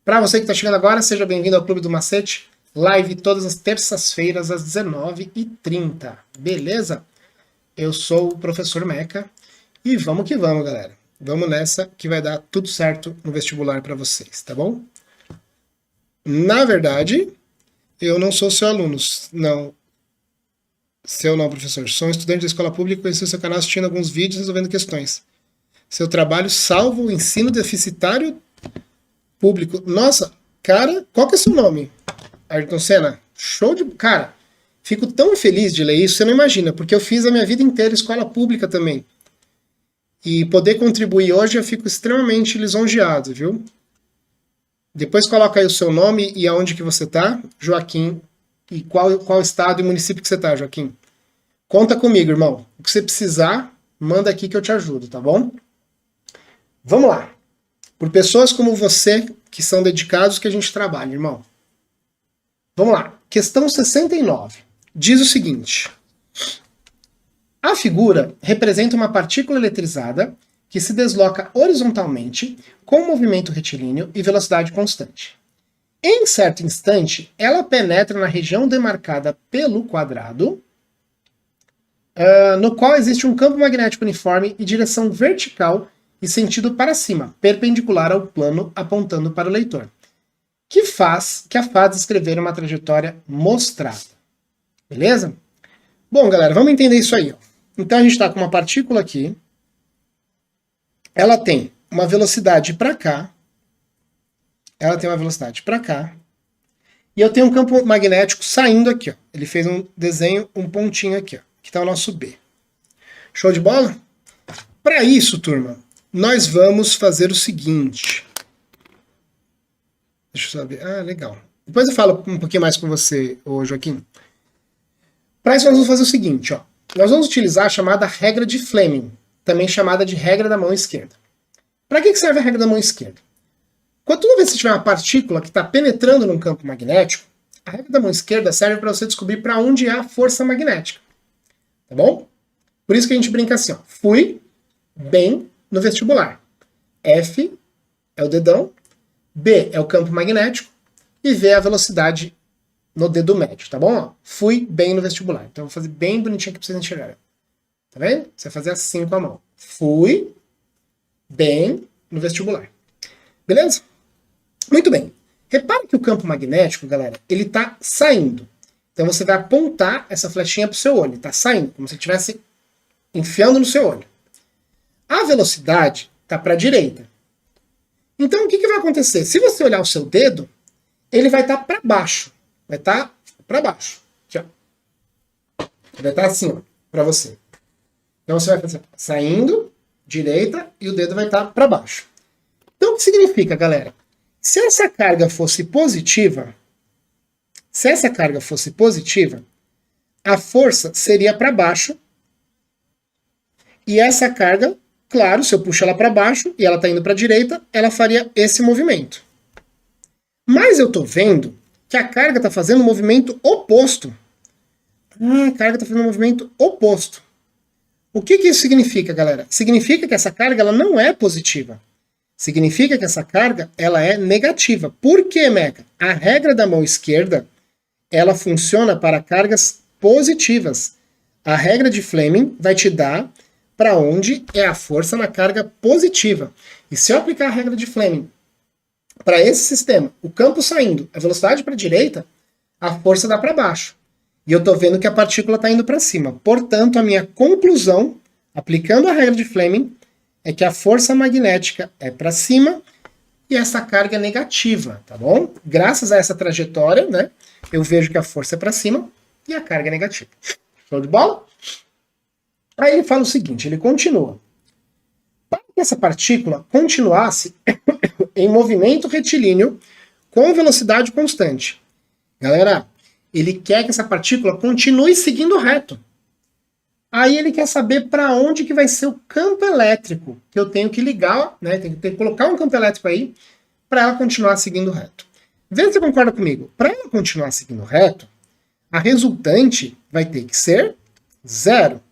Para você que está chegando agora, seja bem-vindo ao Clube do Macete, live todas as terças-feiras às 19h30, beleza? Eu sou o professor Meca e vamos que vamos, galera. Vamos nessa que vai dar tudo certo no vestibular para vocês, tá bom? Na verdade, eu não sou seu aluno, não. Seu não, professor. Sou um estudante da escola pública e conheci o seu canal assistindo alguns vídeos resolvendo questões. Seu trabalho salva o ensino deficitário público. Nossa, cara, qual que é seu nome? Ayrton Senna? Show de... Cara, fico tão feliz de ler isso, você não imagina, porque eu fiz a minha vida inteira escola pública também. E poder contribuir hoje eu fico extremamente lisonjeado, viu? Depois coloca aí o seu nome e aonde que você tá, Joaquim, e qual estado e município que você tá, Joaquim. Conta comigo, irmão. O que você precisar, manda aqui que eu te ajudo, tá bom? Vamos lá. Por pessoas como você, que são dedicados, que a gente trabalha, irmão. Vamos lá. Questão 69. Diz o seguinte. A figura representa uma partícula eletrizada que se desloca horizontalmente com movimento retilíneo e velocidade constante. Em certo instante, ela penetra na região demarcada pelo quadrado, no qual existe um campo magnético uniforme e direção vertical e sentido para cima, perpendicular ao plano apontando para o leitor, que a faz descrever uma trajetória mostrada. Beleza? Bom, galera, vamos entender isso aí. Ó. Então a gente está com uma partícula aqui, ela tem uma velocidade para cá, e eu tenho um campo magnético saindo aqui. Ó. Ele fez um desenho, um pontinho aqui, ó, que está o nosso B. Show de bola? Para isso, turma, nós vamos fazer o seguinte. Deixa eu saber. Ah, legal. Depois eu falo um pouquinho mais com você, ô Joaquim. Para isso nós vamos fazer o seguinte, ó. Nós vamos utilizar a chamada regra de Fleming, também chamada de regra da mão esquerda. Para que serve a regra da mão esquerda? Toda vez que você tiver uma partícula que está penetrando num campo magnético, a regra da mão esquerda serve para você descobrir para onde é a força magnética. Tá bom? Por isso que a gente brinca assim, ó. Fui bem no vestibular. F é o dedão, B é o campo magnético e V é a velocidade no dedo médio, tá bom? Ó, fui bem no vestibular. Então eu vou fazer bem bonitinho aqui pra vocês enxergarem. Tá vendo? Você vai fazer assim com a mão. Fui bem no vestibular. Beleza? Muito bem. Repare que o campo magnético, galera, ele tá saindo. Então você vai apontar essa flechinha pro seu olho. Tá saindo, como se estivesse enfiando no seu olho. A velocidade tá para a direita. Então o que vai acontecer? Se você olhar o seu dedo, ele vai estar para baixo. Vai estar para baixo. Aqui, ó. Vai estar assim, ó, para você. Então você vai fazer saindo, direita, e o dedo vai estar para baixo. Então o que significa, galera? Se essa carga fosse positiva, a força seria para baixo. E essa carga, claro, se eu puxo ela para baixo e ela está indo para a direita, ela faria esse movimento. Mas eu estou vendo que a carga está fazendo um movimento oposto. A carga está fazendo um movimento oposto. O que isso significa, galera? Significa que essa carga ela não é positiva. Significa que essa carga ela é negativa. Por quê, Meca? A regra da mão esquerda ela funciona para cargas positivas. A regra de Fleming vai te dar para onde é a força na carga positiva. E se eu aplicar a regra de Fleming para esse sistema, o campo saindo, a velocidade para a direita, a força dá para baixo. E eu estou vendo que a partícula está indo para cima. Portanto, a minha conclusão, aplicando a regra de Fleming, é que a força magnética é para cima e essa carga é negativa, tá bom? Graças a essa trajetória, né, eu vejo que a força é para cima e a carga é negativa. Show de bola? Aí ele fala o seguinte, ele continua. Para que essa partícula continuasse em movimento retilíneo com velocidade constante. Galera, ele quer que essa partícula continue seguindo reto. Aí ele quer saber para onde que vai ser o campo elétrico que eu tenho que ligar, né? Tem que colocar um campo elétrico aí para ela continuar seguindo reto. Vê se você concorda comigo. Para ela continuar seguindo reto, a resultante vai ter que ser zero.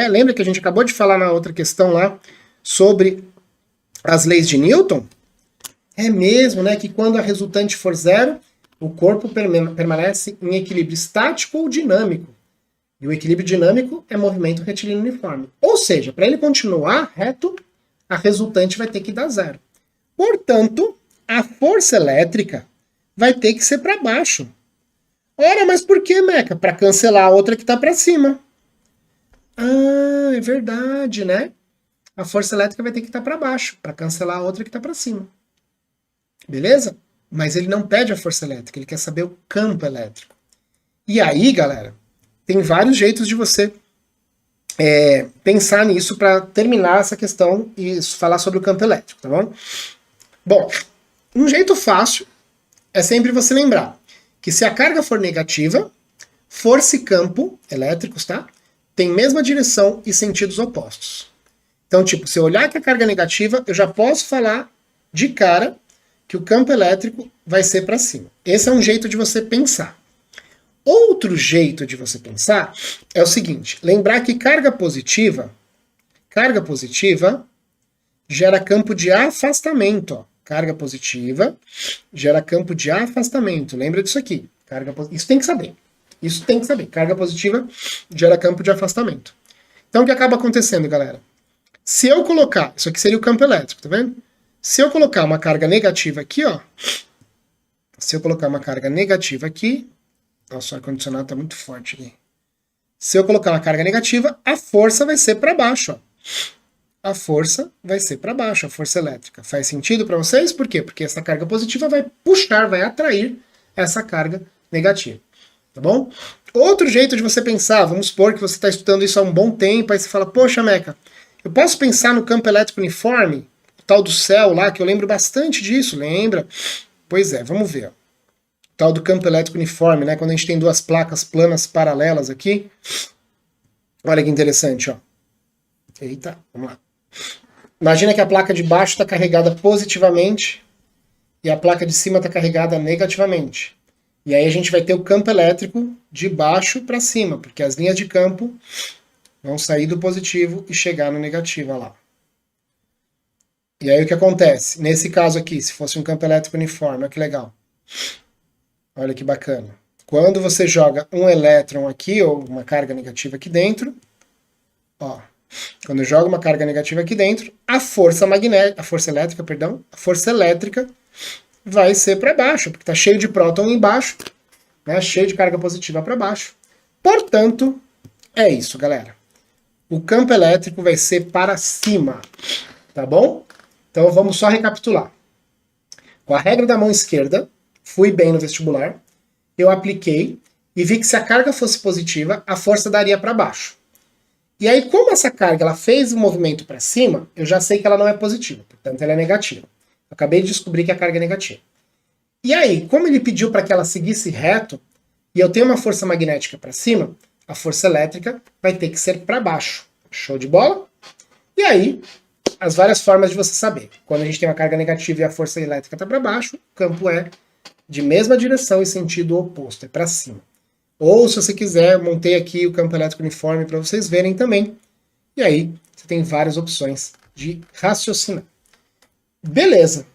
Lembra que a gente acabou de falar na outra questão lá sobre as leis de Newton? É mesmo, né? Que quando a resultante for zero, o corpo permanece em equilíbrio estático ou dinâmico. E o equilíbrio dinâmico é movimento retilíneo uniforme. Ou seja, para ele continuar reto, a resultante vai ter que dar zero. Portanto, a força elétrica vai ter que ser para baixo. Ora, mas por que, Meca? Para cancelar a outra que está para cima. Ah, é verdade, né? A força elétrica vai ter que estar para baixo, para cancelar a outra que está para cima. Beleza? Mas ele não pede a força elétrica, ele quer saber o campo elétrico. E aí, galera, tem vários jeitos de você pensar nisso para terminar essa questão e falar sobre o campo elétrico, tá bom? Bom, um jeito fácil é sempre você lembrar que se a carga for negativa, força e campo elétricos, tá? Tem mesma direção e sentidos opostos. Então, tipo, se eu olhar que a carga é negativa, eu já posso falar de cara que o campo elétrico vai ser para cima. Esse é um jeito de você pensar. Outro jeito de você pensar é o seguinte, lembrar que carga positiva gera campo de afastamento. Ó. Carga positiva gera campo de afastamento. Lembra disso aqui. Isso tem que saber. Isso tem que saber. Carga positiva gera campo de afastamento. Então o que acaba acontecendo, galera? Se eu colocar, isso aqui seria o campo elétrico, tá vendo? Se eu colocar uma carga negativa aqui, ó. Se eu colocar uma carga negativa aqui, nossa, o ar-condicionado tá muito forte aqui. Se eu colocar uma carga negativa, a força vai ser para baixo, ó. A força vai ser para baixo, a força elétrica. Faz sentido para vocês? Por quê? Porque essa carga positiva vai puxar, vai atrair essa carga negativa. Tá bom? Outro jeito de você pensar, vamos supor que você está estudando isso há um bom tempo, aí você fala, poxa, Meca, eu posso pensar no campo elétrico uniforme, o tal do céu lá, que eu lembro bastante disso, lembra? Pois é, vamos ver. Ó. O tal do campo elétrico uniforme, né? Quando a gente tem duas placas planas paralelas aqui. Olha que interessante, ó. Eita, vamos lá. Imagina que a placa de baixo está carregada positivamente e a placa de cima está carregada negativamente. E aí a gente vai ter o campo elétrico de baixo para cima, porque as linhas de campo vão sair do positivo e chegar no negativo, olha lá. E aí o que acontece? Nesse caso aqui, se fosse um campo elétrico uniforme, olha que legal. Olha que bacana. Quando você joga um elétron aqui, ou uma carga negativa aqui dentro, ó, quando eu jogo uma carga negativa aqui dentro, a força elétrica vai ser para baixo, porque está cheio de próton embaixo, né, cheio de carga positiva para baixo. Portanto, é isso, galera. O campo elétrico vai ser para cima, tá bom? Então vamos só recapitular. Com a regra da mão esquerda, fui bem no vestibular, eu apliquei e vi que se a carga fosse positiva, a força daria para baixo. E aí, como essa carga ela fez o movimento para cima, eu já sei que ela não é positiva, portanto ela é negativa. Eu acabei de descobrir que a carga é negativa. E aí, como ele pediu para que ela seguisse reto, e eu tenho uma força magnética para cima, a força elétrica vai ter que ser para baixo. Show de bola? E aí, as várias formas de você saber. Quando a gente tem uma carga negativa e a força elétrica está para baixo, o campo é de mesma direção e sentido oposto, é para cima. Ou, se você quiser, montei aqui o campo elétrico uniforme para vocês verem também. E aí, você tem várias opções de raciocinar. Beleza.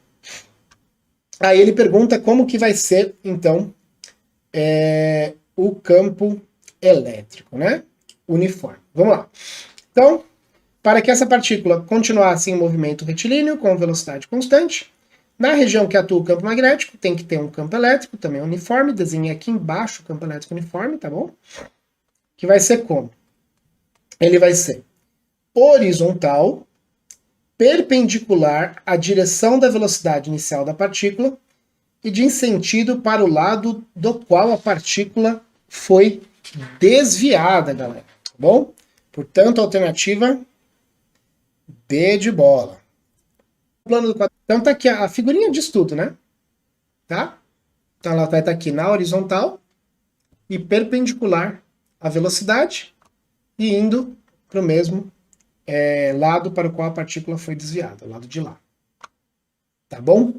Aí ele pergunta como que vai ser, então, o campo elétrico, né? Uniforme. Vamos lá. Então, para que essa partícula continuasse em movimento retilíneo com velocidade constante, na região que atua o campo magnético, tem que ter um campo elétrico também uniforme. Desenhei aqui embaixo o campo elétrico uniforme, tá bom? Que vai ser como? Ele vai ser horizontal, perpendicular à direção da velocidade inicial da partícula e de sentido para o lado do qual a partícula foi desviada, galera. Tá bom? Portanto, a alternativa B de bola. Plano do quadro. Então tá aqui a figurinha de estudo, né? Tá? Então ela vai estar aqui na horizontal e perpendicular à velocidade e indo para o mesmo lado para o qual a partícula foi desviada, o lado de lá. Tá bom?